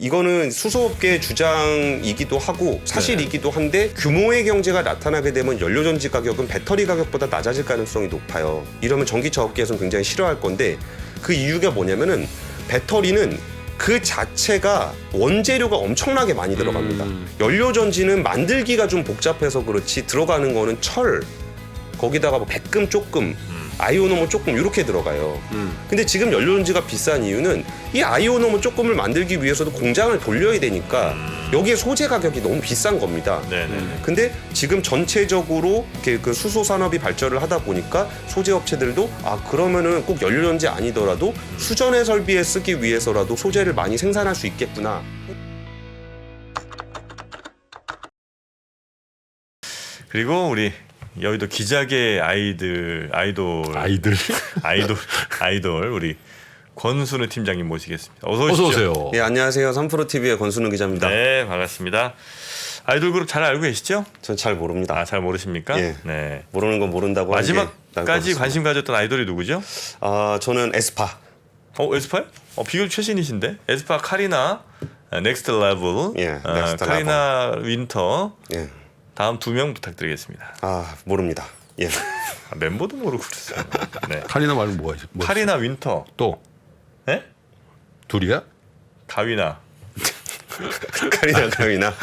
이거는 수소업계의 주장이기도 하고 사실이기도 한데 규모의 경제가 나타나게 되면 연료전지 가격은 배터리 가격보다 낮아질 가능성이 높아요. 이러면 전기차 업계에서는 굉장히 싫어할 건데 그 이유가 뭐냐면은 배터리는 그 자체가 원재료가 엄청나게 많이 들어갑니다. 연료전지는 만들기가 좀 복잡해서 그렇지 들어가는 거는 철, 거기다가 뭐 백금 조금, 아이오노모 조금 이렇게 들어가요. 근데 지금 연료전지가 비싼 이유는 이 아이오노모 조금을 만들기 위해서도 공장을 돌려야 되니까 여기에 소재 가격이 너무 비싼 겁니다. 근데 지금 전체적으로 이렇게 그 수소 산업이 발전을 하다 보니까 소재 업체들도 그러면은 꼭 연료전지 아니더라도 수전의 설비에 쓰기 위해서라도 소재를 많이 생산할 수 있겠구나. 그리고 우리 여의도 기자계 아이돌 우리 권순우 팀장님 모시겠습니다. 어서 오십시오. 어서 오세요. 예, 안녕하세요. 3프로TV의 권순우 기자입니다. 네, 반갑습니다. 아이돌 그룹 잘 알고 계시죠? 전 잘 모릅니다. 잘 모르십니까? 예. 네. 모르는 건 모른다고 하는 게 마지막까지 관심 가졌던 아이돌이 누구죠? 저는 에스파. 에스파요? 비교적 최신이신데? 에스파 카리나, 넥스트 레벨, 예, 넥스트 카리나 윈터. 예. 다음 2명 부탁드리겠습니다. 모릅니다. 예. 멤버도 모르고 그랬어요. 네. 카리나 말고 뭐가 있어? 카리나 윈터. 또 네? 둘이야? 가위나. 카리나.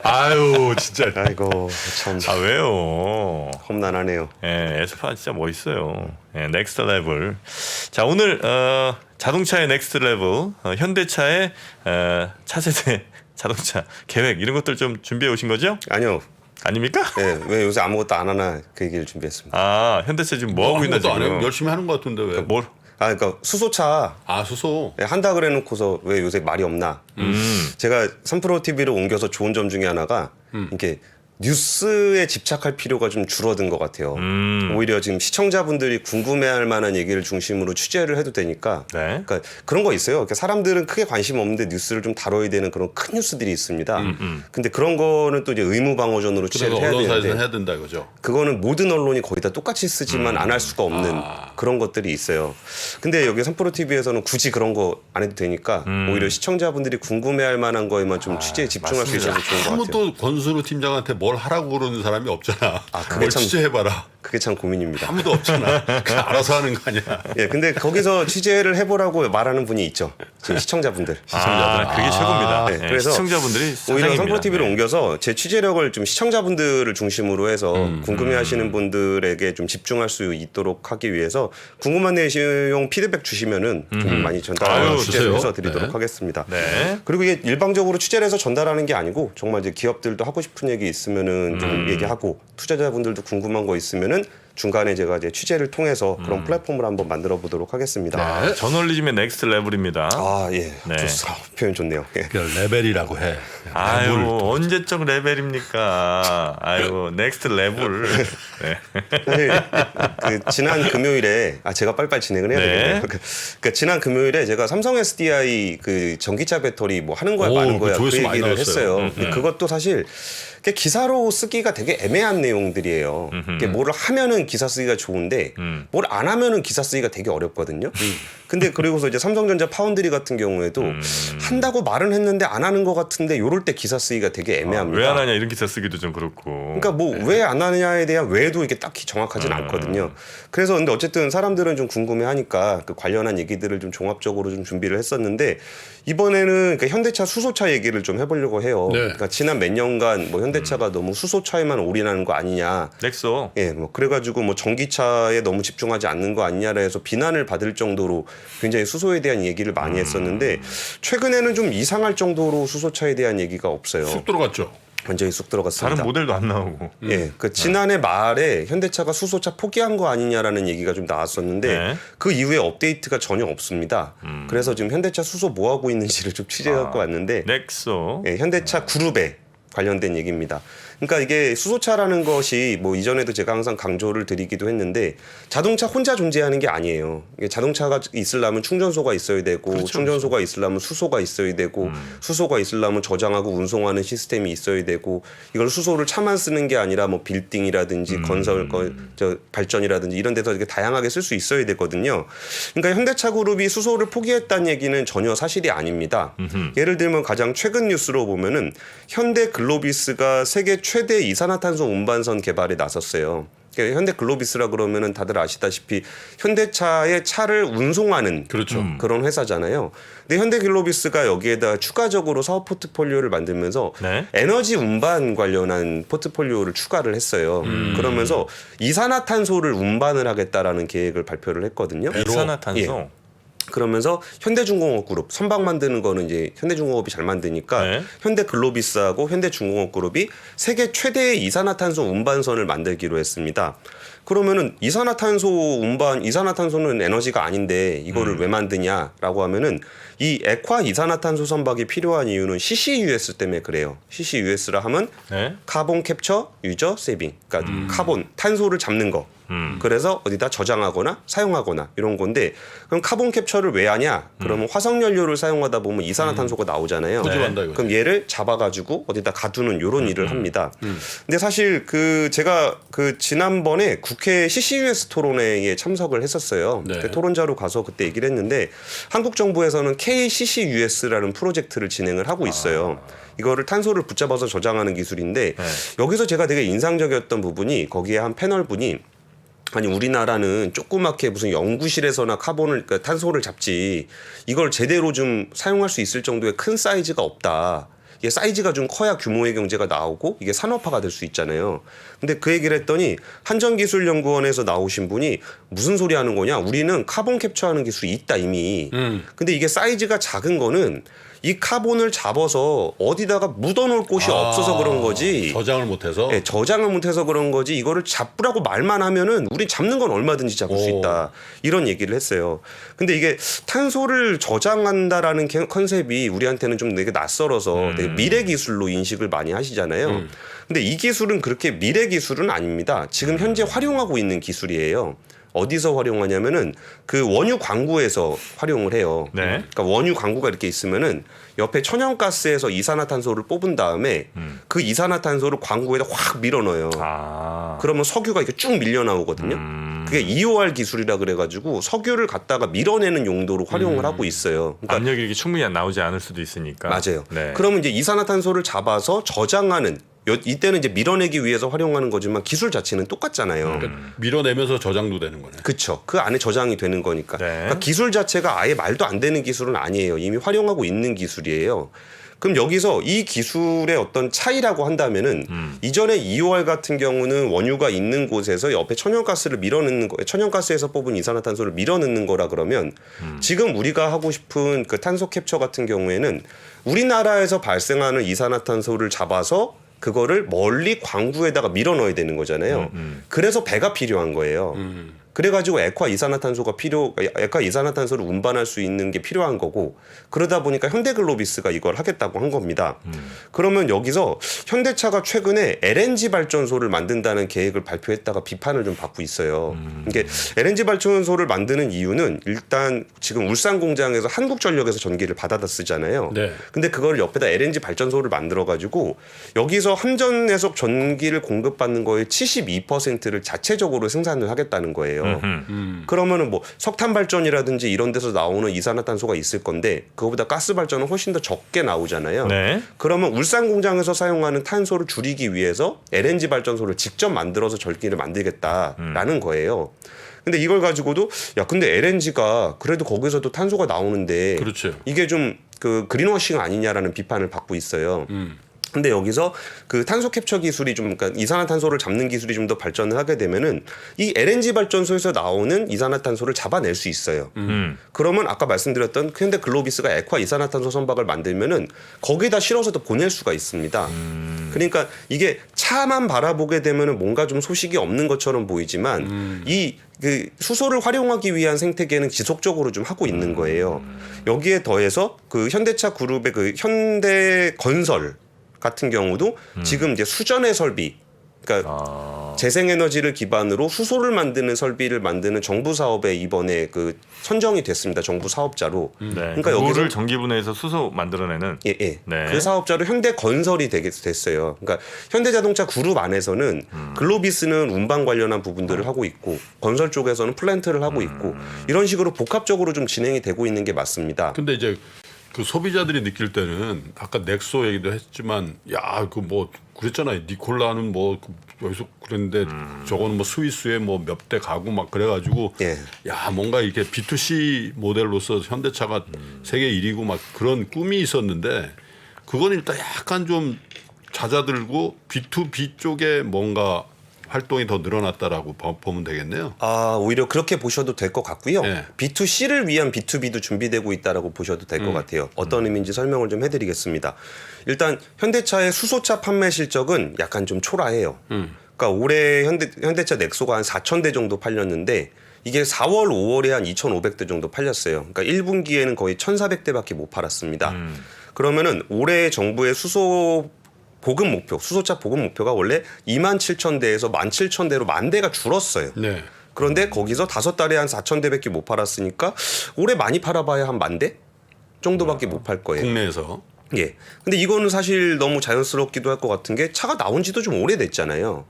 아유 진짜. 아이고 참. 왜요? 험난하네요. 예, 에스파 진짜 멋있어요. 예, 넥스트 레벨. 자, 오늘 자동차의 넥스트 레벨, 현대차의 차세대 자동차 계획 이런 것들 좀 준비해 오신 거죠? 아니요. 아닙니까? 예, 왜 요새 아무것도 안 하나 그 얘기를 준비했습니다. 현대차 지금 뭐 하고 있나 아무것도 안 지금? 해요? 열심히 하는 것 같은데 왜? 뭘? 그러니까 수소차 수소. 한다 그래놓고서 왜 요새 말이 없나? 제가 3프로TV로 옮겨서 좋은 점 중에 하나가 이렇게 뉴스에 집착할 필요가 좀 줄어든 것 같아요. 오히려 지금 시청자분들이 궁금해할 만한 얘기를 중심으로 취재를 해도 되니까. 네. 그러니까 그런 거 있어요. 그러니까 사람들은 크게 관심 없는데 뉴스를 좀 다뤄야 되는 그런 큰 뉴스들이 있습니다. 근데 그런 거는 또 이제 의무 방어전으로 취재를 해야 언론사에서 되는데 해야 된다 이거죠. 그거는 모든 언론이 거의 다 똑같이 쓰지만 안 할 수가 없는 그런 것들이 있어요. 근데 여기 3프로TV에서는 굳이 그런 거 안 해도 되니까 오히려 시청자분들이 궁금해할 만한 거에만 좀 취재에 집중할 수 있어서 좋은 것 같아요. 아무도 권순우 팀장한테 뭘 하라고 그러는 사람이 없잖아. 그게 뭘 참- 취재해봐라. 그게 참 고민입니다. 아무도 없잖아. 그냥 알아서 하는 거 아니야. 예, 근데 거기서 취재를 해보라고 말하는 분이 있죠. 지금 시청자분들. 그게 최고입니다. 네, 예, 그래서 시청자분들이 오히려 사장입니다. 3프로TV로 네. 옮겨서 제 취재력을 좀 시청자분들을 중심으로 해서 궁금해하시는 분들에게 좀 집중할 수 있도록 하기 위해서 궁금한 내용 피드백 주시면은 좀 많이 전달해서 아유, 취재를 주세요. 해서 드리도록 네. 하겠습니다. 네. 그리고 이게 일방적으로 취재를 해서 전달하는 게 아니고 정말 이제 기업들도 하고 싶은 얘기 있으면은 좀 얘기하고 투자자분들도 궁금한 거 있으면은 중간에 제가 이제 취재를 통해서 그런 플랫폼을 한번 만들어 보도록 하겠습니다. 저널리즘의 넥스트 레벨입니다. 예. 네. 좋습니다. 표현 좋네요. 예. 그냥 레벨이라고 해. 언제적 레벨입니까? 넥스트 레벨. 네. 사실 그 지난 금요일에 제가 빨리빨리 진행을 해야 네. 되겠네요. 그러니까 지난 금요일에 제가 삼성 SDI 그 전기차 배터리 뭐 하는 거야 오, 마는 거야 그 그 조회수 많이 얘기를 나왔어요. 했어요. 근데 그것도 사실 그게 기사로 쓰기가 되게 애매한 내용들이에요. 이게 뭐를 하면은 기사 쓰기가 좋은데 뭘 안 하면은 기사 쓰기가 되게 어렵거든요. 근데 그리고서 이제 삼성전자 파운드리 같은 경우에도 한다고 말은 했는데 안 하는 것 같은데 요럴 때 기사 쓰기가 되게 애매합니다. 왜 안 하냐 이런 기사 쓰기도 좀 그렇고. 그러니까 뭐 왜 안 하느냐에 대한 왜도 이게 딱히 정확하진 않거든요. 그래서 근데 어쨌든 사람들은 좀 궁금해하니까 그 관련한 얘기들을 좀 종합적으로 좀 준비를 했었는데 이번에는 그러니까 현대차 수소차 얘기를 좀 해보려고 해요. 네. 그러니까 지난 몇 년간 뭐 현대차가 너무 수소차에만 올인하는 거 아니냐. 넥소. 예, 뭐 그래가지고 뭐 전기차에 너무 집중하지 않는 거 아니냐라 해서 비난을 받을 정도로 굉장히 수소에 대한 얘기를 많이 했었는데 최근에는 좀 이상할 정도로 수소차에 대한 얘기가 없어요. 쑥 들어갔죠. 완전히 쑥 들어갔습니다. 다른 모델도 안 나오고. 예, 그 지난해 말에 현대차가 수소차 포기한 거 아니냐라는 얘기가 좀 나왔었는데 네. 그 이후에 업데이트가 전혀 없습니다. 그래서 지금 현대차 수소 뭐 하고 있는지를 좀 취재해갖고 왔는데 넥소. 예, 현대차 그룹에 관련된 얘기입니다. 그러니까 이게 수소차라는 것이 뭐 이전에도 제가 항상 강조를 드리기도 했는데 자동차 혼자 존재하는 게 아니에요. 이게 자동차가 있으려면 충전소가 있어야 되고 그렇죠, 충전소가 있으려면 수소가 있어야 되고 수소가 있으려면 저장하고 운송하는 시스템이 있어야 되고 이걸 수소를 차만 쓰는 게 아니라 뭐 빌딩이라든지 건설 발전이라든지 이런 데서 이렇게 다양하게 쓸 수 있어야 되거든요. 그러니까 현대차 그룹이 수소를 포기했다는 얘기는 전혀 사실이 아닙니다. 예를 들면 가장 최근 뉴스로 보면은 현대 글로비스가 세계 최대 이산화탄소 운반선 개발에 나섰어요. 그러니까 현대 글로비스라 그러면은 다들 아시다시피 현대차의 차를 운송하는 그렇죠. 그런 회사잖아요. 근데 현대 글로비스가 여기에다 추가적으로 사업 포트폴리오를 만들면서 네. 에너지 운반 관련한 포트폴리오를 추가를 했어요. 그러면서 이산화탄소를 운반을 하겠다라는 계획을 발표를 했거든요. 이산화탄소. 예. 그러면서 현대중공업 그룹 선박 만드는 거는 이제 현대중공업이 잘 만드니까 네. 현대글로비스하고 현대중공업 그룹이 세계 최대의 이산화탄소 운반선을 만들기로 했습니다. 그러면은 이산화탄소는 에너지가 아닌데 이거를 왜 만드냐라고 하면은 이 액화 이산화탄소 선박이 필요한 이유는 CCUS 때문에 그래요. CCUS라 하면 네. 카본 캡처 유저 세빙, 그러니까 카본 탄소를 잡는 거. 그래서 어디다 저장하거나 사용하거나 이런 건데 그럼 카본 캡처를 왜 하냐? 그러면 화석 연료를 사용하다 보면 이산화탄소가 나오잖아요. 호주한다, 이거지. 그럼 얘를 잡아가지고 어디다 가두는 이런 일을 합니다. 근데 사실 지제가 지난번에 국회 CCUS 토론회에 참석을 했었어요. 네. 그 토론자로 가서 그때 얘기를 했는데 한국 정부에서는 KCCUS라는 프로젝트를 진행을 하고 있어요. 이거를 탄소를 붙잡아서 저장하는 기술인데 여기서 제가 되게 인상적이었던 부분이 거기에 한 패널 분이 아니 우리나라는 조그맣게 무슨 연구실에서나 그러니까 탄소를 잡지 이걸 제대로 좀 사용할 수 있을 정도의 큰 사이즈가 없다. 이게 사이즈가 좀 커야 규모의 경제가 나오고 이게 산업화가 될 수 있잖아요. 근데 그 얘기를 했더니 한전기술연구원에서 나오신 분이 무슨 소리 하는 거냐? 우리는 카본 캡처하는 기술이 있다 이미. 근데 이게 사이즈가 작은 거는 이 카본을 잡아서 어디다가 묻어놓을 곳이 없어서 그런 거지. 저장을 못해서. 네, 저장을 못해서 그런 거지. 이거를 잡으라고 말만 하면은 우리 잡는 건 얼마든지 잡을 수 있다. 이런 얘기를 했어요. 근데 이게 탄소를 저장한다라는 컨셉이 우리한테는 좀 되게 낯설어서 되게 미래 기술로 인식을 많이 하시잖아요. 근데 이 기술은 그렇게 미래 기술은 아닙니다. 지금 현재 활용하고 있는 기술이에요. 어디서 활용하냐면은 그 원유 광구에서 활용을 해요. 네. 그러니까 원유 광구가 이렇게 있으면은 옆에 천연가스에서 이산화탄소를 뽑은 다음에 그 이산화탄소를 광구에다 확 밀어넣어요. 그러면 석유가 이렇게 쭉 밀려 나오거든요. 그게 EOR 기술이라 그래가지고 석유를 갖다가 밀어내는 용도로 활용을 하고 있어요. 그러니까 압력이 이렇게 충분히 나오지 않을 수도 있으니까. 맞아요. 네. 그러면 이제 이산화탄소를 잡아서 저장하는 이때는 이제 밀어내기 위해서 활용하는 거지만 기술 자체는 똑같잖아요. 밀어내면서 저장도 되는 거네. 그렇죠. 그 안에 저장이 되는 거니까. 네. 그러니까 기술 자체가 아예 말도 안 되는 기술은 아니에요. 이미 활용하고 있는 기술이에요. 그럼 여기서 이 기술의 어떤 차이라고 한다면은 이전에 EOR 같은 경우는 원유가 있는 곳에서 옆에 천연가스를 밀어넣는 거, 천연가스에서 뽑은 이산화탄소를 밀어넣는 거라 그러면 지금 우리가 하고 싶은 그 탄소 캡처 같은 경우에는 우리나라에서 발생하는 이산화탄소를 잡아서 그거를 멀리 광구에다가 밀어 넣어야 되는 거잖아요. 그래서 배가 필요한 거예요. 그래가지고 액화 이산화탄소를 운반할 수 있는 게 필요한 거고 그러다 보니까 현대글로비스가 이걸 하겠다고 한 겁니다. 그러면 여기서 현대차가 최근에 LNG 발전소를 만든다는 계획을 발표했다가 비판을 좀 받고 있어요. 이게 LNG 발전소를 만드는 이유는 일단 지금 울산 공장에서 한국전력에서 전기를 받아다 쓰잖아요. 네. 근데 그걸 옆에다 LNG 발전소를 만들어 가지고 여기서 함전에서 전기를 공급받는 거의 72%를 자체적으로 생산을 하겠다는 거예요. 그러면은 뭐 석탄 발전이라든지 이런 데서 나오는 이산화탄소가 있을 건데 그거보다 가스 발전은 훨씬 더 적게 나오잖아요. 네. 그러면 울산 공장에서 사용하는 탄소를 줄이기 위해서 LNG 발전소를 직접 만들어서 전기를 만들겠다라는 거예요. 근데 이걸 가지고도 근데 LNG가 그래도 거기서도 탄소가 나오는데 그렇죠. 이게 좀 그린워싱 아니냐라는 비판을 받고 있어요. 근데 여기서 그 탄소 캡처 기술이 그러니까 이산화탄소를 잡는 기술이 좀 더 발전을 하게 되면은 이 LNG 발전소에서 나오는 이산화탄소를 잡아낼 수 있어요. 그러면 아까 말씀드렸던 현대 글로비스가 액화 이산화탄소 선박을 만들면은 거기다 실어서도 보낼 수가 있습니다. 그러니까 이게 차만 바라보게 되면은 뭔가 좀 소식이 없는 것처럼 보이지만 그 수소를 활용하기 위한 생태계는 지속적으로 좀 하고 있는 거예요. 여기에 더해서 그 현대차 그룹의 그 현대건설 같은 경우도 지금 이제 수전의 설비, 그러니까 재생에너지를 기반으로 수소를 만드는 설비를 만드는 정부 사업에 이번에 그 선정이 됐습니다. 정부 사업자로. 네. 그러니까 물을 여기서 전기분해해서 수소 만들어내는. 예. 네. 그 사업자로 현대건설이 됐어요. 그러니까 현대자동차 그룹 안에서는 글로비스는 운반 관련한 부분들을 하고 있고 건설 쪽에서는 플랜트를 하고 있고 이런 식으로 복합적으로 좀 진행이 되고 있는 게 맞습니다. 근데 이제 그 소비자들이 느낄 때는 아까 넥소 얘기도 했지만 야 그 뭐 그랬잖아요. 니콜라는 뭐 여기서 그랬는데 저거는 뭐 스위스에 뭐 몇 대 가고 막 그래가지고 예. 야 뭔가 이렇게 B2C 모델로서 현대차가 세계 1위고 막 그런 꿈이 있었는데 그건 일단 약간 좀 잦아들고 B2B 쪽에 뭔가 활동이 더 늘어났다라고 보면 되겠네요. 오히려 그렇게 보셔도 될 것 같고요. 네. B2C를 위한 B2B도 준비되고 있다라고 보셔도 될 것 같아요. 어떤 의미인지 설명을 좀 해드리겠습니다. 일단 현대차의 수소차 판매 실적은 약간 좀 초라해요. 그러니까 올해 현대차 넥소가 한 4,000대 정도 팔렸는데 이게 4월, 5월에 한 2,500대 정도 팔렸어요. 그러니까 1분기에는 거의 1,400대밖에 못 팔았습니다. 그러면은 올해 정부의 수소 보급 목표, 수소차 보급 목표가 원래 27,000대에서 17,000대로 10,000대가 줄었어요. 네. 그런데 거기서 5달에 한 4,000대밖에 못 팔았으니까 올해 많이 팔아봐야 한 10,000대 정도밖에 못 팔 거예요. 국내에서. 예. 근데 이거는 사실 너무 자연스럽기도 할 것 같은 게 차가 나온 지도 좀 오래됐잖아요.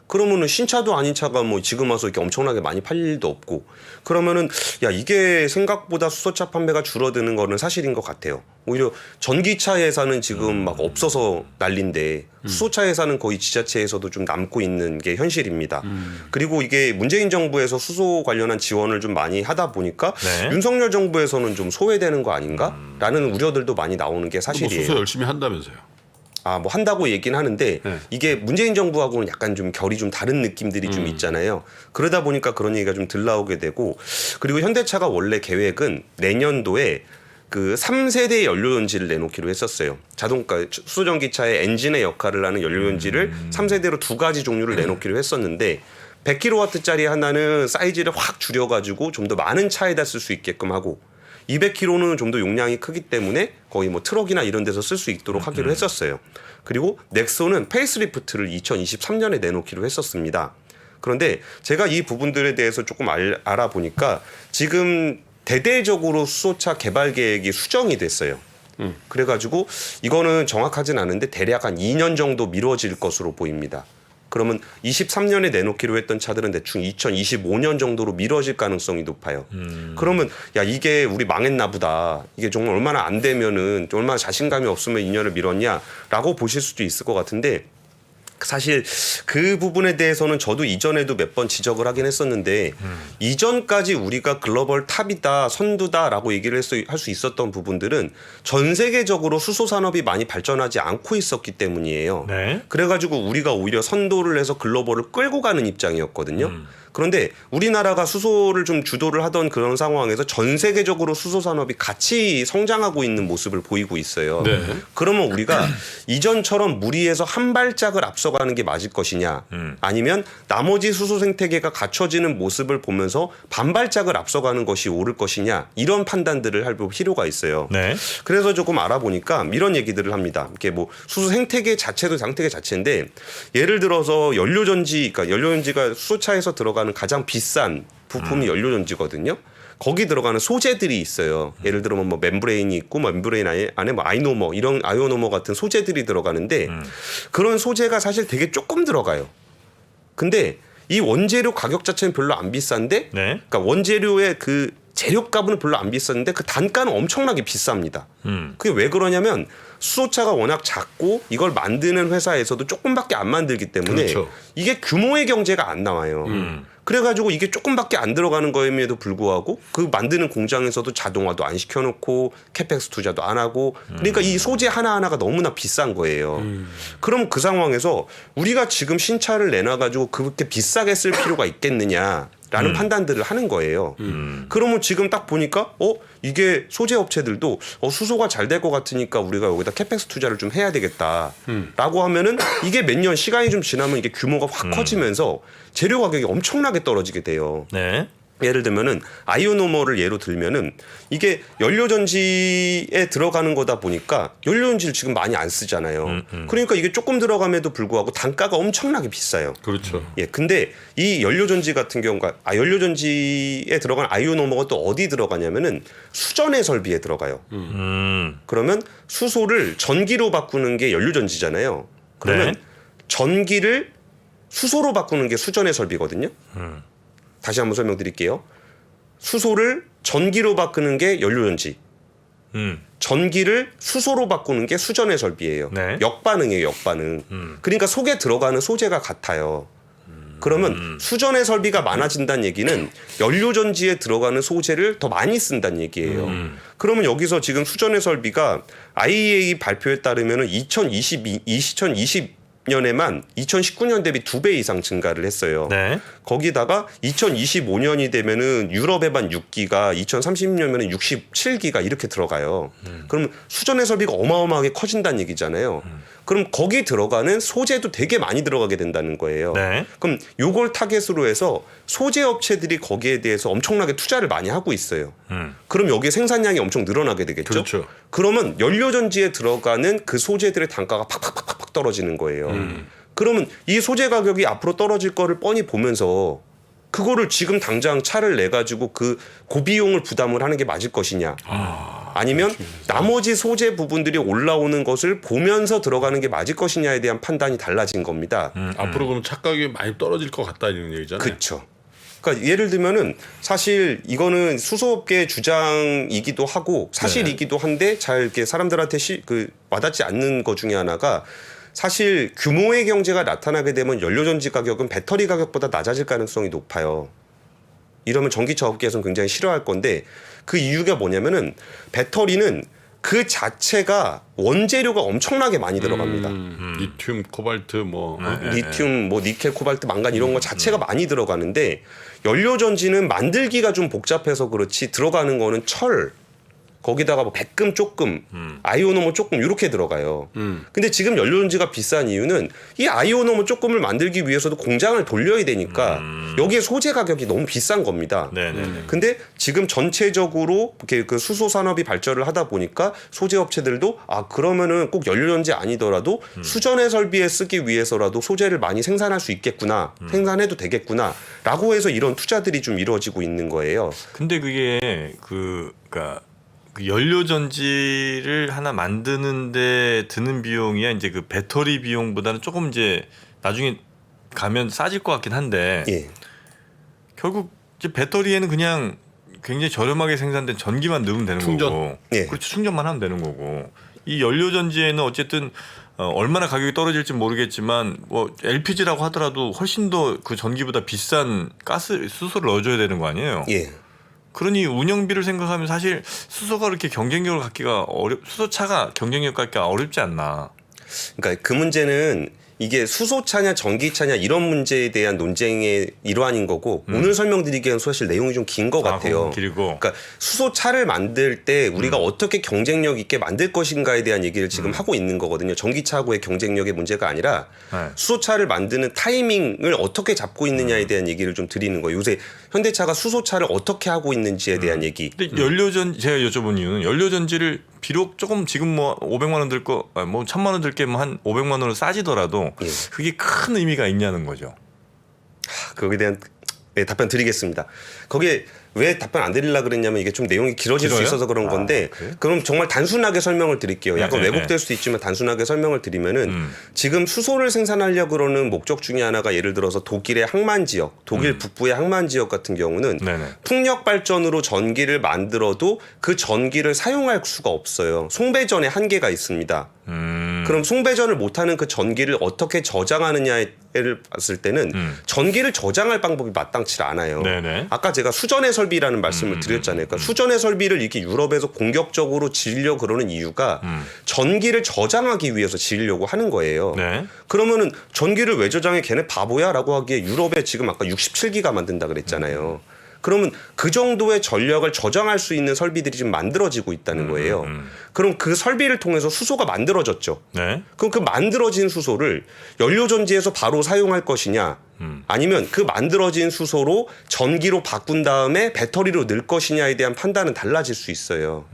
그러면은 신차도 아닌 차가 뭐 지금 와서 이렇게 엄청나게 많이 팔릴 일도 없고 그러면은 야 이게 생각보다 수소차 판매가 줄어드는 거는 사실인 것 같아요. 오히려 전기차 회사는 지금 막 없어서 난린데 수소차 회사는 거의 지자체에서도 좀 남고 있는 게 현실입니다. 그리고 이게 문재인 정부에서 수소 관련한 지원을 좀 많이 하다 보니까 네. 윤석열 정부에서는 좀 소외되는 거 아닌가라는 우려들도 많이 나오는 게 뭐 사실이에요. 수소 열심히 한다면서요. 뭐 한다고 얘기는 하는데 네. 이게 문재인 정부하고는 약간 좀 결이 좀 다른 느낌들이 좀 있잖아요. 그러다 보니까 그런 얘기가 좀 덜 나오게 되고 그리고 현대차가 원래 계획은 내년도에 그 3세대 연료전지를 내놓기로 했었어요. 자동차 수소전기차의 엔진의 역할을 하는 연료전지를 3세대로 2가지 종류를 내놓기로 했었는데 100kW짜리 하나는 사이즈를 확 줄여가지고 좀 더 많은 차에다 쓸 수 있게끔 하고 200kg는 좀 더 용량이 크기 때문에 거의 뭐 트럭이나 이런 데서 쓸 수 있도록 하기로 했었어요. 그리고 넥소는 페이스리프트를 2023년에 내놓기로 했었습니다. 그런데 제가 이 부분들에 대해서 조금 알아보니까 지금 대대적으로 수소차 개발 계획이 수정이 됐어요. 그래가지고 이거는 정확하진 않은데 대략 한 2년 정도 미뤄질 것으로 보입니다. 그러면 23년에 내놓기로 했던 차들은 대충 2025년 정도로 미뤄질 가능성이 높아요. 그러면 야 이게 우리 망했나 보다. 이게 정말 얼마나 안 되면은 얼마나 자신감이 없으면 2년을 미뤘냐라고 보실 수도 있을 것 같은데 사실 그 부분에 대해서는 저도 이전에도 몇 번 지적을 하긴 했었는데 이전까지 우리가 글로벌 탑이다 선두다라고 얘기를 할 수 있었던 부분들은 전 세계적으로 수소 산업이 많이 발전하지 않고 있었기 때문이에요. 네. 그래가지고 우리가 오히려 선도를 해서 글로벌을 끌고 가는 입장이었거든요. 그런데 우리나라가 수소를 좀 주도를 하던 그런 상황에서 전 세계적으로 수소 산업이 같이 성장하고 있는 모습을 보이고 있어요. 네. 그러면 우리가 이전처럼 무리해서 한 발짝을 앞서가는 게 맞을 것이냐 아니면 나머지 수소 생태계가 갖춰지는 모습을 보면서 반발짝을 앞서가는 것이 옳을 것이냐 이런 판단들을 할 필요가 있어요. 네. 그래서 조금 알아보니까 이런 얘기들을 합니다. 이게 뭐 수소 생태계 자체도 생태계 자체인데 예를 들어서 연료전지, 그러니까 연료전지가 수소차에서 들어가는 가장 비싼 부품이 연료전지거든요. 거기 들어가는 소재들이 있어요. 예를 들면 뭐 멤브레인이 있고 멤브레인 안에 뭐 아이노머 이런 아이오노머 같은 소재들이 들어가는데 그런 소재가 사실 되게 조금 들어가요. 근데 이 원재료 가격 자체는 별로 안 비싼데 네. 그러니까 원재료의 그 재료값은 별로 안 비쌌는데 그 단가는 엄청나게 비쌉니다. 그게 왜 그러냐면 수소차가 워낙 작고 이걸 만드는 회사에서도 조금밖에 안 만들기 때문에 그렇죠. 이게 규모의 경제가 안 나와요. 그래가지고 이게 조금밖에 안 들어가는 거임에도 불구하고 그 만드는 공장에서도 자동화도 안 시켜놓고 캐펙스 투자도 안 하고 그러니까 이 소재 하나하나가 너무나 비싼 거예요. 그럼 그 상황에서 우리가 지금 신차를 내놔가지고 그렇게 비싸게 쓸 필요가 있겠느냐 라는 판단들을 하는 거예요. 그러면 지금 딱 보니까 이게 소재 업체들도 수소가 잘 될 것 같으니까 우리가 여기다 캐펙스 투자를 좀 해야 되겠다라고 하면은 이게 몇 년 시간이 좀 지나면 이게 규모가 확 커지면서 재료 가격이 엄청나게 떨어지게 돼요. 네. 예를 들면은 아이오노머를 예로 들면은 이게 연료전지에 들어가는 거다 보니까 연료전지를 지금 많이 안 쓰잖아요. 그러니까 이게 조금 들어감에도 불구하고 단가가 엄청나게 비싸요. 그렇죠. 예, 근데 이 연료전지 같은 경우가 연료전지에 들어간 아이오노머가 또 어디 들어가냐면은 수전의 설비에 들어가요. 그러면 수소를 전기로 바꾸는 게 연료전지잖아요. 그러면 네. 전기를 수소로 바꾸는 게 수전의 설비거든요. 다시 한번 설명드릴게요. 수소를 전기로 바꾸는 게 연료전지. 전기를 수소로 바꾸는 게 수전의 설비예요. 네. 역반응이에요, 역반응. 그러니까 속에 들어가는 소재가 같아요. 그러면 수전의 설비가 많아진다는 얘기는 연료전지에 들어가는 소재를 더 많이 쓴다는 얘기예요. 그러면 여기서 지금 수전의 설비가 IEA 발표에 따르면 2020년에만 2019년 대비 2배 이상 증가를 했어요. 네. 거기다가 2025년이 되면은 유럽에만 6기가, 2030년에는 67기가 이렇게 들어가요. 그럼 수전의 설비가 어마어마하게 커진다는 얘기잖아요. 그럼 거기 들어가는 소재도 되게 많이 들어가게 된다는 거예요. 네. 그럼 요걸 타겟으로 해서 소재 업체들이 거기에 대해서 엄청나게 투자를 많이 하고 있어요. 그럼 여기에 생산량이 엄청 늘어나게 되겠죠. 그렇죠. 그러면 연료전지에 들어가는 그 소재들의 단가가 팍팍팍팍 떨어지는 거예요. 그러면 이 소재 가격이 앞으로 떨어질 거를 뻔히 보면서 그거를 지금 당장 차를 내 가지고 그 고비용을 부담을 하는 게 맞을 것이냐, 아니면 나머지 소재 부분들이 올라오는 것을 보면서 들어가는 게 맞을 것이냐에 대한 판단이 달라진 겁니다. 앞으로 그럼 차 가격이 많이 떨어질 것 같다 이런 얘기잖아요. 그렇죠. 그러니까 예를 들면은 사실 이거는 수소업계의 주장이기도 하고 사실이기도 한데 잘 이렇게 사람들한테 와닿지 않는 것 중에 하나가, 사실 규모의 경제가 나타나게 되면 연료전지 가격은 배터리 가격보다 낮아질 가능성이 높아요. 이러면 전기차 업계에서는 굉장히 싫어할 건데, 그 이유가 뭐냐면은 배터리는 그 자체가 원재료가 엄청나게 많이 들어갑니다. 리튬, 코발트 뭐 리튬, 뭐 니켈, 코발트, 망간 이런 거 자체가 많이 들어가는데, 연료전지는 만들기가 좀 복잡해서 그렇지 들어가는 거는 철, 거기다가 뭐 백금 조금, 아이오노머 조금 이렇게 들어가요. 근데 지금 연료전지가 비싼 이유는 이 아이오노머 조금을 만들기 위해서도 공장을 돌려야 되니까 여기에 소재 가격이 너무 비싼 겁니다. 네네네. 근데 지금 전체적으로 이렇게 그 수소 산업이 발전을 하다 보니까 소재 업체들도 그러면은 꼭 연료전지 아니더라도 수전의 설비에 쓰기 위해서라도 소재를 많이 생산할 수 있겠구나, 생산해도 되겠구나라고 해서 이런 투자들이 좀 이루어지고 있는 거예요. 근데 그게 그러니까 그 연료전지를 하나 만드는데 드는 비용이야 이제 그 배터리 비용보다는 조금 이제 나중에 가면 싸질 것 같긴 한데, 예. 결국 이제 배터리에는 그냥 굉장히 저렴하게 생산된 전기만 넣으면 되는 충전. 거고, 예. 그렇죠, 충전만 하면 되는 거고, 이 연료전지에는 어쨌든 얼마나 가격이 떨어질지 모르겠지만 뭐 LPG라고 하더라도 훨씬 더 그 전기보다 비싼 수소를 넣어줘야 되는 거 아니에요? 예. 그러니 운영비를 생각하면 사실 수소가 그렇게 경쟁력을 갖기가 수소차가 경쟁력 갖기가 어렵지 않나. 그러니까 그 문제는 이게 수소차냐 전기차냐 이런 문제에 대한 논쟁의 일환인 거고, 오늘 설명드리기에는 사실 내용이 좀 긴 것 같아요. 길고. 그러니까 수소차를 만들 때 우리가 어떻게 경쟁력 있게 만들 것인가에 대한 얘기를 지금 하고 있는 거거든요. 전기차하고의 경쟁력의 문제가 아니라 네. 수소차를 만드는 타이밍을 어떻게 잡고 있느냐에 대한 얘기를 좀 드리는 거예요. 요새 현대차가 수소차를 어떻게 하고 있는지에 대한 얘기. 근데 제가 여쭤본 이유는 연료전지를 비록 조금 지금 뭐 500만 원 들 거, 뭐 1000만 원 들 게 뭐 한 500만 원으로 싸지더라도 예. 그게 큰 의미가 있냐는 거죠. 거기에 대한 답변 드리겠습니다. 거기에 왜 답변 안 드리려고 그랬냐면 이게 좀 내용이 길어질 수 길어요? 있어서 그런 건데, 그래요? 그럼 정말 단순하게 설명을 드릴게요. 약간 네, 왜곡될 수도 있지만 단순하게 설명을 드리면은 지금 수소를 생산하려고 그러는 목적 중에 하나가, 예를 들어서 독일의 항만 지역, 독일 북부의 항만 지역 같은 경우는 네네. 풍력 발전으로 전기를 만들어도 그 전기를 사용할 수가 없어요. 송배전에 한계가 있습니다. 그럼 송배전을 못하는 그 전기를 어떻게 저장하느냐를 봤을 때는 전기를 저장할 방법이 마땅치 않아요. 네네. 아까 제가 수전의 설비라는 말씀을 드렸잖아요. 그러니까 수전의 설비를 이렇게 유럽에서 공격적으로 지으려고 그러는 이유가 전기를 저장하기 위해서 지으려고 하는 거예요. 네. 그러면은 전기를 왜 저장해? 걔네 바보야라고 하기에 유럽에 지금 아까 67기가 만든다 그랬잖아요. 그러면 그 정도의 전력을 저장할 수 있는 설비들이 지금 만들어지고 있다는 거예요. 그럼 그 설비를 통해서 수소가 만들어졌죠. 네. 그럼 그 만들어진 수소를 연료전지에서 바로 사용할 것이냐, 아니면 그 만들어진 수소로 전기로 바꾼 다음에 배터리로 넣을 것이냐에 대한 판단은 달라질 수 있어요.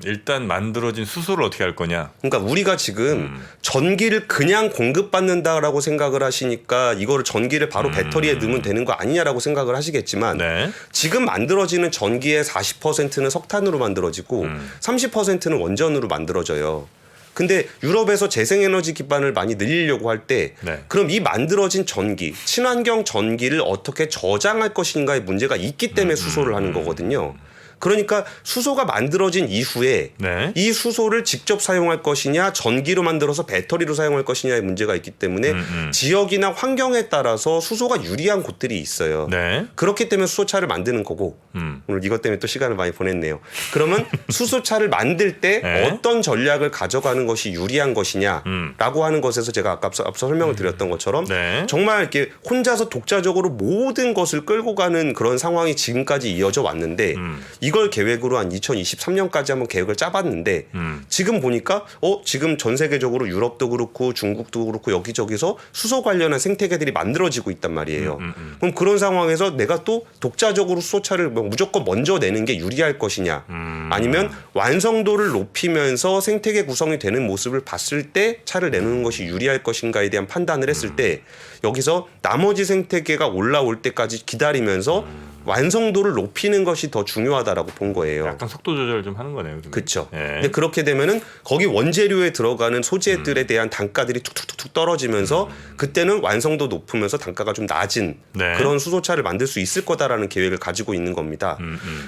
일단 만들어진 수소를 어떻게 할 거냐. 그러니까 우리가 지금 전기를 그냥 공급받는다라고 생각을 하시니까 이거를 전기를 바로 배터리에 넣으면 되는 거 아니냐라고 생각을 하시겠지만 네. 지금 만들어지는 전기의 40%는 석탄으로 만들어지고 30%는 원전으로 만들어져요. 근데 유럽에서 재생에너지 기반을 많이 늘리려고 할 때 네. 그럼 이 만들어진 전기, 친환경 전기를 어떻게 저장할 것인가의 문제가 있기 때문에 수소를 하는 거거든요. 그러니까 수소가 만들어진 이후에 네. 이 수소를 직접 사용할 것이냐 전기로 만들어서 배터리로 사용할 것이냐의 문제가 있기 때문에 지역이나 환경에 따라서 수소가 유리한 곳들이 있어요. 네. 그렇기 때문에 수소차를 만드는 거고 오늘 이것 때문에 또 시간을 많이 보냈네요. 그러면 수소차를 만들 때 네. 어떤 전략을 가져가는 것이 유리한 것이냐라고 하는 것에서 제가 앞서 설명을 드렸던 것처럼 네. 정말 이렇게 혼자서 독자적으로 모든 것을 끌고 가는 그런 상황이 지금까지 이어져 왔는데 이걸 계획으로 한 2023년까지 한번 계획을 짜봤는데 지금 보니까 지금 전 세계적으로 유럽도 그렇고 중국도 그렇고 여기저기서 수소 관련한 생태계들이 만들어지고 있단 말이에요. 그럼 그런 상황에서 내가 또 독자적으로 수소차를 무조건 먼저 내는 게 유리할 것이냐 아니면 완성도를 높이면서 생태계 구성이 되는 모습을 봤을 때 차를 내놓는 것이 유리할 것인가에 대한 판단을 했을 때 여기서 나머지 생태계가 올라올 때까지 기다리면서 완성도를 높이는 것이 더 중요하다라고 본 거예요. 약간 속도 조절 좀 하는 거네요. 그렇죠. 예. 근데 그렇게 되면은 거기 원재료에 들어가는 소재들에 대한 단가들이 툭툭툭 떨어지면서 그때는 완성도 높으면서 단가가 좀 낮은 네. 그런 수소차를 만들 수 있을 거다라는 계획을 가지고 있는 겁니다.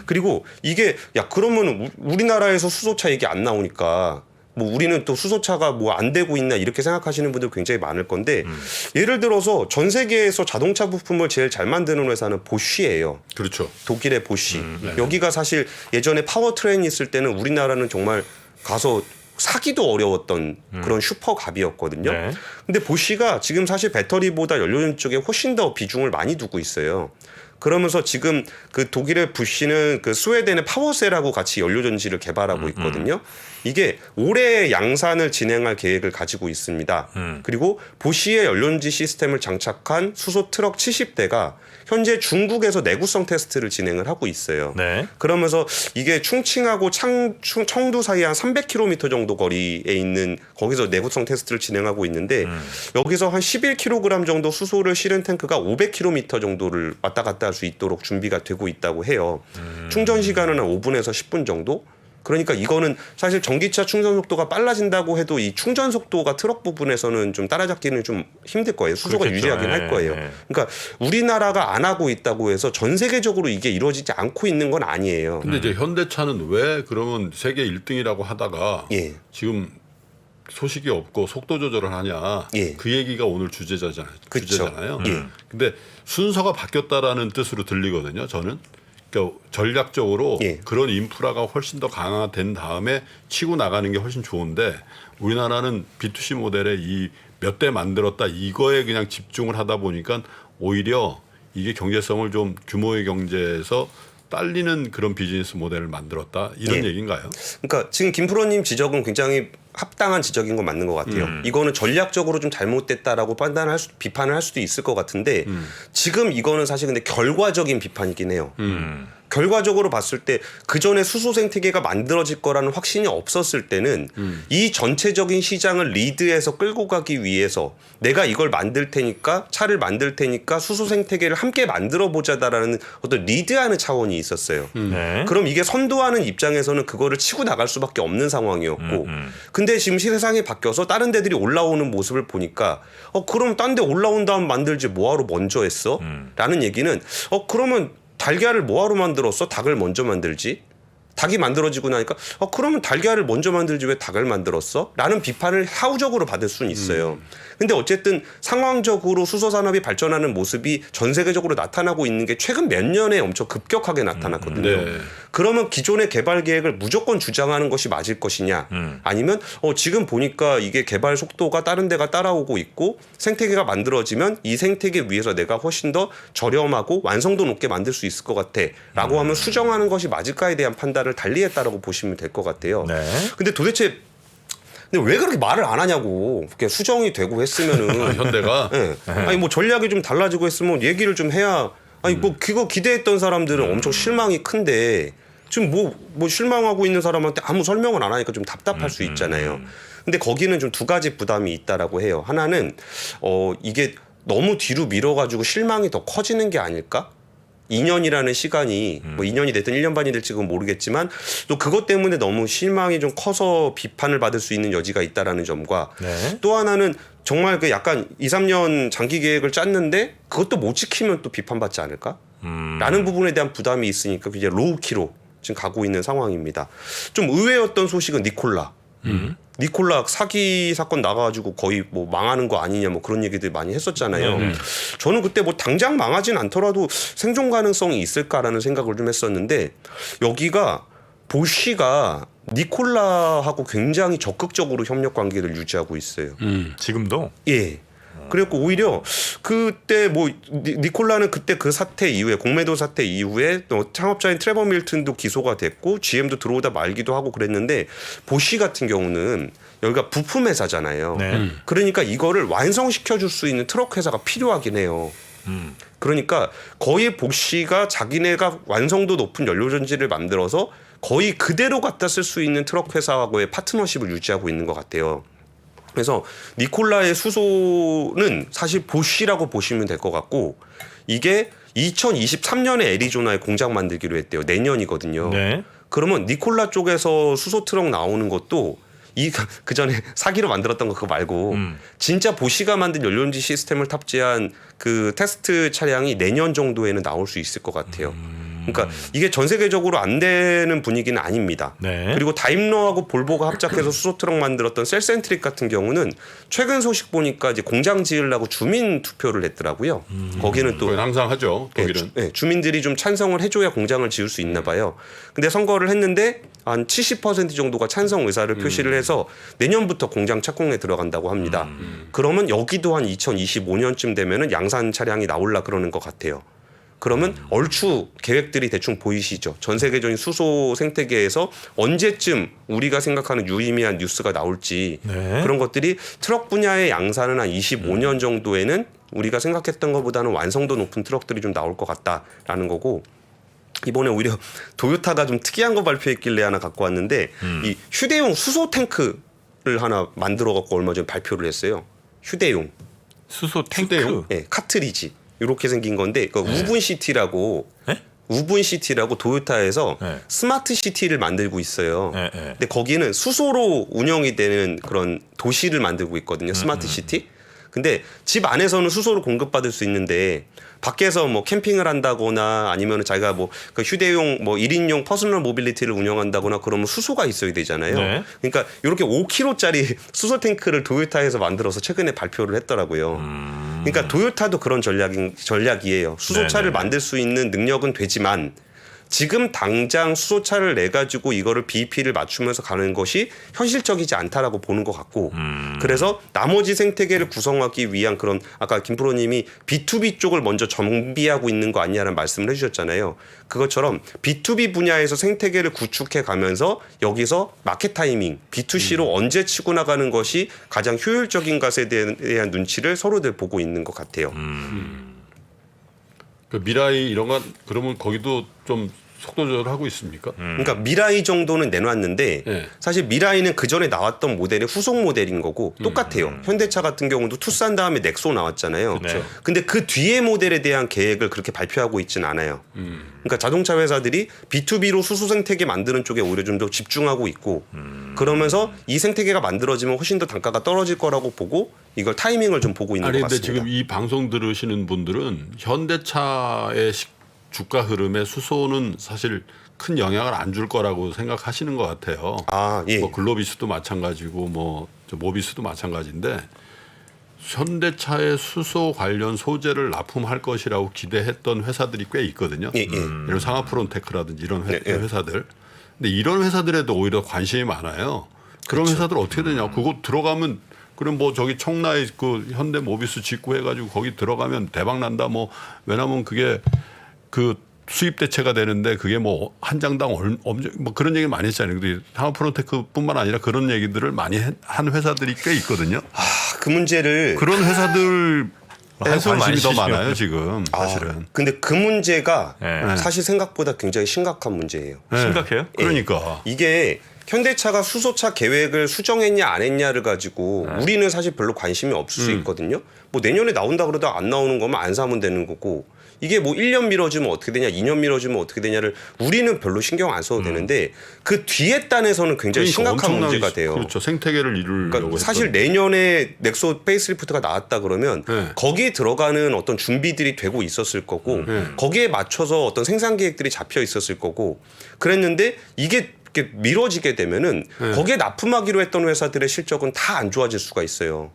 그리고 이게 그러면 우리나라에서 수소차 얘기 안 나오니까 뭐 우리는 또 수소차가 뭐 안 되고 있나 이렇게 생각하시는 분들 굉장히 많을 건데 예를 들어서 전 세계에서 자동차 부품을 제일 잘 만드는 회사는 보쉬예요. 그렇죠. 독일의 보쉬. 네. 여기가 사실 예전에 파워트레인 있을 때는 우리나라는 정말 가서 사기도 어려웠던 그런 슈퍼갑이었거든요. 네. 근데 보쉬가 지금 사실 배터리보다 연료전 쪽에 훨씬 더 비중을 많이 두고 있어요. 그러면서 지금 그 독일의 부쉬는 그 스웨덴의 파워셀하고 같이 연료전지를 개발하고 있거든요. 이게 올해 양산을 진행할 계획을 가지고 있습니다. 그리고 보쉬의 연료전지 시스템을 장착한 수소 트럭 70대가 현재 중국에서 내구성 테스트를 진행을 하고 있어요. 네. 그러면서 이게 충칭하고 청두 사이 한 300km 정도 거리에 있는 거기서 내구성 테스트를 진행하고 있는데 여기서 한 11kg 정도 수소를 실은 탱크가 500km 정도를 왔다 갔다 할 수 있도록 준비가 되고 있다고 해요. 충전 시간은 한 5분에서 10분 정도? 그러니까 이거는 사실 전기차 충전 속도가 빨라진다고 해도 이 충전 속도가 트럭 부분에서는 좀 따라잡기는 좀 힘들 거예요. 수소가 그렇겠죠. 유리하긴 할 거예요. 그러니까 우리나라가 안 하고 있다고 해서 전 세계적으로 이게 이루어지지 않고 있는 건 아니에요. 근데 이제 현대차는 왜 그러면 세계 1등이라고 하다가 예. 지금 소식이 없고 속도 조절을 하냐 예. 그 얘기가 오늘 주제잖아요. 그쵸. 주제잖아요. 예. 근데 순서가 바뀌었다라는 뜻으로 들리거든요. 저는 그러니까 전략적으로 예. 그런 인프라가 훨씬 더 강화된 다음에 치고 나가는 게 훨씬 좋은데 우리나라는 B2C 모델에 이 몇 대 만들었다 이거에 그냥 집중을 하다 보니까 오히려 이게 경제성을 좀 규모의 경제에서 딸리는 그런 비즈니스 모델을 만들었다 이런 예. 얘기인가요? 그러니까 지금 김프로님 지적은 굉장히 합당한 지적인 건 맞는 것 같아요. 이거는 전략적으로 좀 잘못됐다라고 비판을 할 수도 있을 것 같은데 지금 이거는 사실 근데 결과적인 비판이긴 해요. 결과적으로 봤을 때 그 전에 수소 생태계가 만들어질 거라는 확신이 없었을 때는 이 전체적인 시장을 리드해서 끌고 가기 위해서 내가 이걸 만들 테니까 차를 만들 테니까 수소 생태계를 함께 만들어 보자다라는 어떤 리드하는 차원이 있었어요. 네. 그럼 이게 선도하는 입장에서는 그거를 치고 나갈 수밖에 없는 상황이었고 근데 지금 세상이 바뀌어서 다른 데들이 올라오는 모습을 보니까 그럼 딴 데 올라온 다음 만들지 뭐하러 먼저 했어? 라는 얘기는 그러면 달걀을 뭐하러 만들었어? 닭을 먼저 만들지? 닭이 만들어지고 나니까 그러면 달걀을 먼저 만들지 왜 닭을 만들었어? 라는 비판을 사후적으로 받을 수는 있어요. 근데 어쨌든 상황적으로 수소 산업이 발전하는 모습이 전 세계적으로 나타나고 있는 게 최근 몇 년에 엄청 급격하게 나타났거든요. 네. 그러면 기존의 개발 계획을 무조건 주장하는 것이 맞을 것이냐 아니면 지금 보니까 이게 개발 속도가 다른 데가 따라오고 있고 생태계가 만들어지면 이 생태계 위에서 내가 훨씬 더 저렴하고 완성도 높게 만들 수 있을 것 같아 라고 하면 수정하는 것이 맞을까에 대한 판단을 달리 했다라고 보시면 될 것 같아요. 네. 근데 도대체 근데 왜 그렇게 말을 안 하냐고. 그렇게 수정이 되고 했으면은 현대가 예. 아니 뭐 전략이 좀 달라지고 했으면 얘기를 좀 해야. 아니 뭐 그거 기대했던 사람들은 엄청 실망이 큰데 지금 뭐 실망하고 있는 사람한테 아무 설명을 안 하니까 좀 답답할 수 있잖아요. 근데 거기는 좀 두 가지 부담이 있다라고 해요. 하나는 이게 너무 뒤로 밀어가지고 실망이 더 커지는 게 아닐까? 2년이라는 시간이 뭐 2년이 됐든 1년 반이 될지 그건 모르겠지만 또 그것 때문에 너무 실망이 좀 커서 비판을 받을 수 있는 여지가 있다라는 점과 네. 또 하나는 정말 그 약간 2, 3년 장기 계획을 짰는데 그것도 못 지키면 또 비판받지 않을까? 라는 부분에 대한 부담이 있으니까 이제 로우키로 지금 가고 있는 상황입니다. 좀 의외였던 소식은 니콜라. 니콜라 사기 사건 나가가지고 거의 뭐 망하는 거 아니냐 뭐 그런 얘기들 많이 했었잖아요. 저는 그때 뭐 당장 망하진 않더라도 생존 가능성이 있을까라는 생각을 좀 했었는데 여기가 보쉬가 니콜라하고 굉장히 적극적으로 협력 관계를 유지하고 있어요. 지금도 예. 그래갖고 오히려 그때 뭐 니콜라는 그때 그 사태 이후에 공매도 사태 이후에 또 창업자인 트레버 밀튼도 기소가 됐고 GM도 들어오다 말기도 하고 그랬는데 보쉬 같은 경우는 여기가 부품 회사잖아요. 네. 그러니까 이거를 완성시켜 줄 수 있는 트럭 회사가 필요하긴 해요. 그러니까 거의 보쉬가 자기네가 완성도 높은 연료전지를 만들어서 거의 그대로 갖다 쓸 수 있는 트럭 회사하고의 파트너십을 유지하고 있는 것 같아요. 그래서 니콜라의 수소는 사실 보쉬라고 보시면 될 것 같고 이게 2023년에 애리조나에 공장 만들기로 했대요. 내년이거든요. 네. 그러면 니콜라 쪽에서 수소 트럭 나오는 것도 그 전에 사기로 만들었던 거 그거 말고 진짜 보쉬가 만든 연료전지 시스템을 탑재한 그 테스트 차량이 내년 정도에는 나올 수 있을 것 같아요. 그러니까 이게 전 세계적으로 안 되는 분위기는 아닙니다. 네. 그리고 다임러하고 볼보가 합작해서 수소 트럭 만들었던 셀센트릭 같은 경우는 최근 소식 보니까 이제 공장 지으려고 주민 투표를 했더라고요. 거기는 또 그건 항상 하죠. 독일은. 주민들이 좀 찬성을 해줘야 공장을 지을 수 있나 봐요. 근데 선거를 했는데 한 70% 정도가 찬성 의사를 표시를 해서 내년부터 공장 착공에 들어간다고 합니다. 그러면 여기도 한 2025년쯤 되면은 양산 차량이 나올라 그러는 것 같아요. 그러면 얼추 계획들이 대충 보이시죠. 전 세계적인 수소 생태계에서 언제쯤 우리가 생각하는 유의미한 뉴스가 나올지 네. 그런 것들이 트럭 분야의 양산은 한 25년 정도에는 우리가 생각했던 것보다는 완성도 높은 트럭들이 좀 나올 것 같다라는 거고 이번에 오히려 도요타가 좀 특이한 거 발표했길래 하나 갖고 왔는데 이 휴대용 수소 탱크를 하나 만들어 갖고 얼마 전에 발표를 했어요. 휴대용. 수소 탱크. 휴대용? 네, 카트리지. 이렇게 생긴 건데 그 우분시티라고 네? 우분시티라고 도요타에서 네. 스마트 시티를 만들고 있어요. 네, 네. 근데 거기는 수소로 운영이 되는 그런 도시를 만들고 있거든요. 스마트 시티. 근데 집 안에서는 수소를 공급받을 수 있는데 밖에서 뭐 캠핑을 한다거나 아니면 자기가 뭐 그 휴대용 뭐 1인용 퍼스널 모빌리티를 운영한다거나 그러면 수소가 있어야 되잖아요. 네. 그러니까 이렇게 5kg짜리 수소 탱크를 도요타에서 만들어서 최근에 발표를 했더라고요. 그러니까 도요타도 그런 전략이에요. 수소차를 네네. 만들 수 있는 능력은 되지만 지금 당장 수소차를 내 가지고 이거를 BEP를 맞추면서 가는 것이 현실적이지 않다라고 보는 것 같고 그래서 나머지 생태계를 구성하기 위한 그런 아까 김프로님이 B2B 쪽을 먼저 정비하고 있는 거 아니냐는 말씀을 해주셨잖아요. 그것처럼 B2B 분야에서 생태계를 구축해 가면서 여기서 마켓 타이밍 B2C로 언제 치고 나가는 것이 가장 효율적인 것에 대한 눈치를 서로들 보고 있는 것 같아요. 그 미라이 이런 건 그러면 거기도 좀 속도 조절하고 있습니까? 그러니까 미라이 정도는 내놨는데 네. 사실 미라이는 그 전에 나왔던 모델의 후속 모델인 거고 똑같아요. 현대차 같은 경우도 투싼 다음에 넥소 나왔잖아요. 그쵸. 근데 그 뒤에 모델에 대한 계획을 그렇게 발표하고 있진 않아요. 그러니까 자동차 회사들이 B2B로 수소 생태계 만드는 쪽에 오히려 좀 더 집중하고 있고 그러면서 이 생태계가 만들어지면 훨씬 더 단가가 떨어질 거라고 보고 이걸 타이밍을 좀 보고 있는 아니 것 근데 같습니다. 지금 이 방송 들으시는 분들은 현대차의 주가 흐름에 수소는 사실 큰 영향을 안 줄 거라고 생각하시는 것 같아요. 아, 예. 뭐 글로비스도 마찬가지고 뭐 모비스도 마찬가지인데 현대차의 수소 관련 소재를 납품할 것이라고 기대했던 회사들이 꽤 있거든요. 예, 예. 이런 상하프론테크라든지 이런 네, 예. 회사들. 근데 이런 회사들에도 오히려 관심이 많아요. 그런 회사들 어떻게 되냐? 그거 들어가면 그럼 뭐 저기 청라에 그 현대 모비스 짓고 해가지고 거기 들어가면 대박 난다. 뭐 왜냐면 그게 그 수입 대체가 되는데 그게 뭐 한 장당 뭐 그런 얘기 많이 했잖아요. 근데 하나프로테크뿐만 아니라 그런 얘기들을 많이 한 회사들이 꽤 있거든요. 그 문제를 그런 회사들 한숨 많이 관심이 더 쉬시면. 많아요 지금 사실은. 근데 그 문제가 네. 사실 생각보다 굉장히 심각한 문제예요. 심각해요? 그러니까 이게 현대차가 수소차 계획을 수정했냐 안 했냐를 가지고 우리는 사실 별로 관심이 없을 수 있거든요. 뭐 내년에 나온다 그러다 안 나오는 거면 안 사면 되는 거고 이게 뭐 1년 미뤄지면 어떻게 되냐 2년 미뤄지면 어떻게 되냐를 우리는 별로 신경 안 써도 되는데 그 뒤에 단에서는 굉장히 심각한 엄청나게 문제가 돼요. 그렇죠. 생태계를 이루려고 그러니까 사실 내년에 넥소 페이스리프트가 나왔다 그러면 네. 거기에 들어가는 어떤 준비들이 되고 있었을 거고 거기에 맞춰서 어떤 생산 계획들이 잡혀 있었을 거고 그랬는데 이게 이렇게 미뤄지게 되면은 거기에 납품하기로 했던 회사들의 실적은 다 안 좋아질 수가 있어요.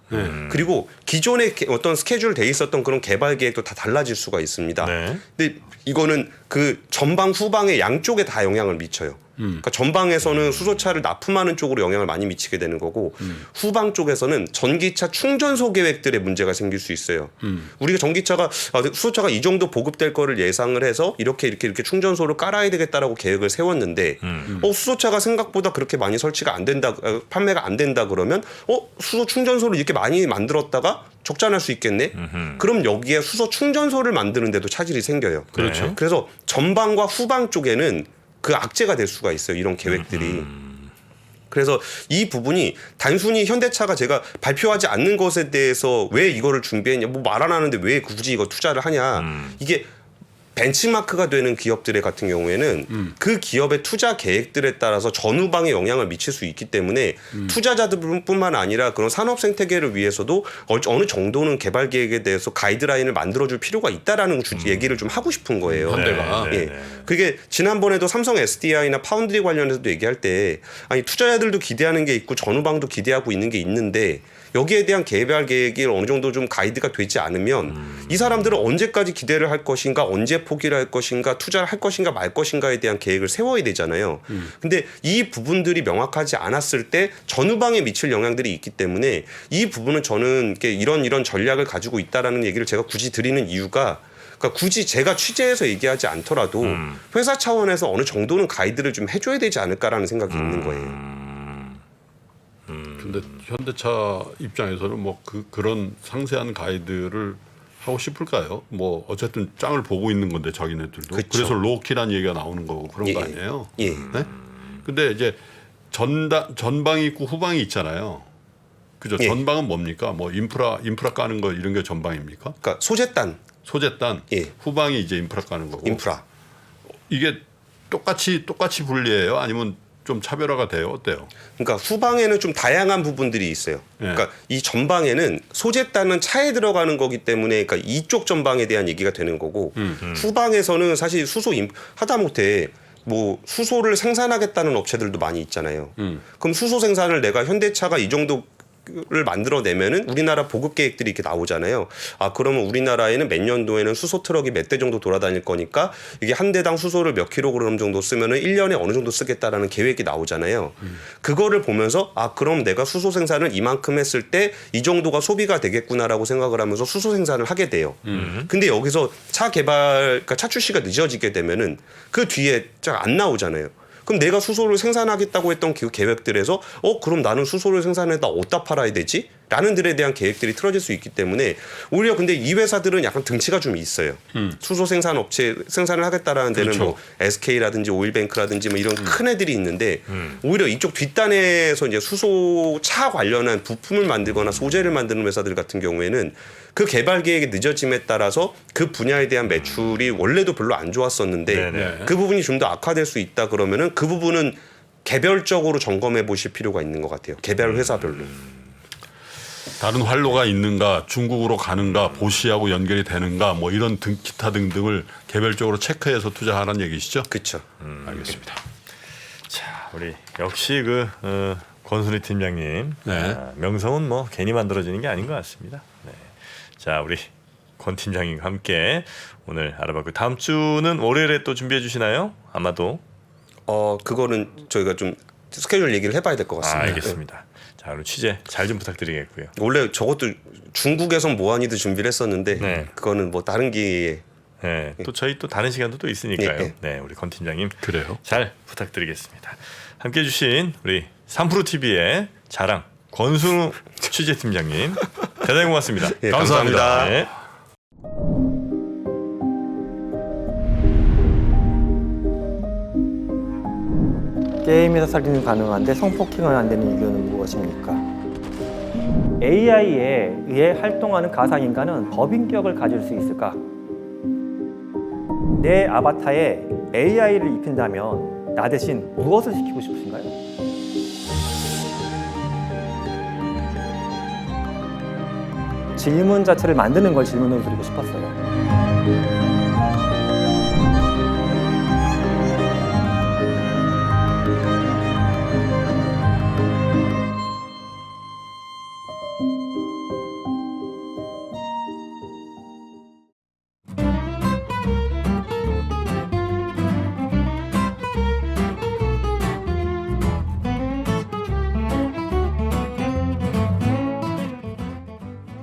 그리고 기존에 어떤 스케줄 돼 있었던 그런 개발 계획도 다 달라질 수가 있습니다. 네. 근데 이거는 그 전방 후방의 양쪽에 다 영향을 미쳐요. 그러니까 전방에서는 수소차를 납품하는 쪽으로 영향을 많이 미치게 되는 거고 후방 쪽에서는 전기차 충전소 계획들의 문제가 생길 수 있어요. 우리가 전기차가 수소차가 이 정도 보급될 거를 예상을 해서 이렇게 충전소를 깔아야 되겠다라고 계획을 세웠는데 수소차가 생각보다 그렇게 많이 설치가 안 된다, 판매가 안 된다 그러면 수소 충전소를 이렇게 많이 만들었다가 적자날 수 있겠네. 그럼 여기에 수소 충전소를 만드는데도 차질이 생겨요. 그렇죠. 그래서 전방과 후방 쪽에는 그 악재가 될 수가 있어요. 이런 계획들이. 그래서 이 부분이 단순히 현대차가 제가 발표하지 않는 것에 대해서 왜 이거를 준비했냐, 뭐 말 안 하는데 왜 굳이 이거 투자를 하냐. 이게 벤치마크가 되는 기업들의 같은 경우에는 그 기업의 투자 계획들에 따라서 전후방에 영향을 미칠 수 있기 때문에 투자자들뿐만 아니라 그런 산업 생태계를 위해서도 어느 정도는 개발 계획에 대해서 가이드라인을 만들어줄 필요가 있다라는 얘기를 좀 하고 싶은 거예요. 현대가. 예. 그게 지난번에도 삼성 SDI나 파운드리 관련해서도 얘기할 때 아니 투자자들도 기대하는 게 있고 전후방도 기대하고 있는 게 있는데 여기에 대한 개발 계획이 어느 정도 좀 가이드가 되지 않으면 이 사람들은 언제까지 기대를 할 것인가, 언제 포기를 할 것인가, 투자를 할 것인가 말 것인가에 대한 계획을 세워야 되잖아요. 근데 이 부분들이 명확하지 않았을 때 전후방에 미칠 영향들이 있기 때문에 이 부분은 저는 이런 전략을 가지고 있다라는 얘기를 제가 굳이 드리는 이유가 그러니까 굳이 제가 취재해서 얘기하지 않더라도 회사 차원에서 어느 정도는 가이드를 좀 해줘야 되지 않을까라는 생각이 있는 거예요. 근데 현대차 입장에서는 뭐 그런 상세한 가이드를 하고 싶을까요? 뭐 어쨌든 짱을 보고 있는 건데 자기네들도. 그쵸. 그래서 로키란 얘기가 나오는 거고 그런 거 아니에요? 예. 네? 근데 이제 전방이 있고 후방이 있잖아요. 그죠? 예. 전방은 뭡니까? 뭐 인프라 까는 거 이런 게 전방입니까? 그러니까 소재단, 소재단. 예. 후방이 이제 인프라 까는 거고. 인프라. 이게 똑같이 분리해요? 아니면 좀 차별화가 돼요? 어때요? 그러니까 후방에는 좀 다양한 부분들이 있어요. 네. 그러니까 이 전방에는 소재단은 차에 들어가는 거기 때문에 그러니까 이쪽 전방에 대한 얘기가 되는 거고 후방에서는 사실 하다못해 뭐 수소를 생산하겠다는 업체들도 많이 있잖아요. 그럼 수소 생산을 내가 현대차가 이 정도 를 만들어내면은 우리나라 보급 계획들이 이렇게 나오잖아요. 그러면 우리나라에는 몇 년도에는 수소 트럭이 몇 대 정도 돌아다닐 거니까 이게 한 대당 수소를 몇 킬로그램 정도 쓰면은 1년에 어느 정도 쓰겠다라는 계획이 나오잖아요. 그거를 보면서 그럼 내가 수소 생산을 이만큼 했을 때 이 정도가 소비가 되겠구나라고 생각을 하면서 수소 생산을 하게 돼요. 근데 여기서 그러니까 차 출시가 늦어지게 되면은 그 뒤에 잘 안 나오잖아요. 그럼 내가 수소를 생산하겠다고 했던 그 계획들에서 그럼 나는 수소를 생산해다 어디다 팔아야 되지? 라는 들에 대한 계획들이 틀어질 수 있기 때문에 오히려 근데 이 회사들은 약간 등치가 좀 있어요. 수소 생산 업체 생산을 하겠다라는 데는 그렇죠. 뭐 SK라든지 오일뱅크라든지 뭐 이런 큰 애들이 있는데 오히려 이쪽 뒷단에서 이제 수소차 관련한 부품을 만들거나 소재를 만드는 회사들 같은 경우에는 그 개발 계획이 늦어짐에 따라서 그 분야에 대한 매출이 원래도 별로 안 좋았었는데 네네. 그 부분이 좀 더 악화될 수 있다 그러면은 그 부분은 개별적으로 점검해 보실 필요가 있는 것 같아요. 개별 회사별로. 다른 활로가 있는가, 중국으로 가는가, 보시하고 연결이 되는가, 뭐 이런 기타 등등을 개별적으로 체크해서 투자하라는 얘기시죠? 그렇죠. 알겠습니다. 자, 우리 역시 권순희 팀장님 네. 명성은 뭐 괜히 만들어지는 게 아닌 것 같습니다. 네. 자, 우리 권 팀장님과 함께 오늘 알아봤고 다음 주는 월요일에 또 준비해 주시나요? 아마도. 그거는 저희가 좀 스케줄 얘기를 해봐야 될 것 같습니다. 알겠습니다. 자, 그럼 취재 잘 좀 부탁드리겠고요. 원래 저것도 중국에선 뭐하니도 준비를 했었는데 네. 그거는 뭐 다른 기회에 예, 또 저희 또 다른 시간도 또 있으니까요. 예. 네, 우리 권 팀장님 그래요. 잘 부탁드리겠습니다. 함께해 주신 우리 3프로TV의 자랑 권순우 취재팀장님 대단히 고맙습니다. 예, 감사합니다. 감사합니다. 네. 게임에서 살인이 가능한데 성폭행은 안 되는 이유는 무엇입니까? AI에 의해 활동하는 가상인간은 법인격을 가질 수 있을까? 내 아바타에 AI를 입힌다면 나 대신 무엇을 시키고 싶으신가요? 질문 자체를 만드는 걸 질문으로 드리고 싶었어요.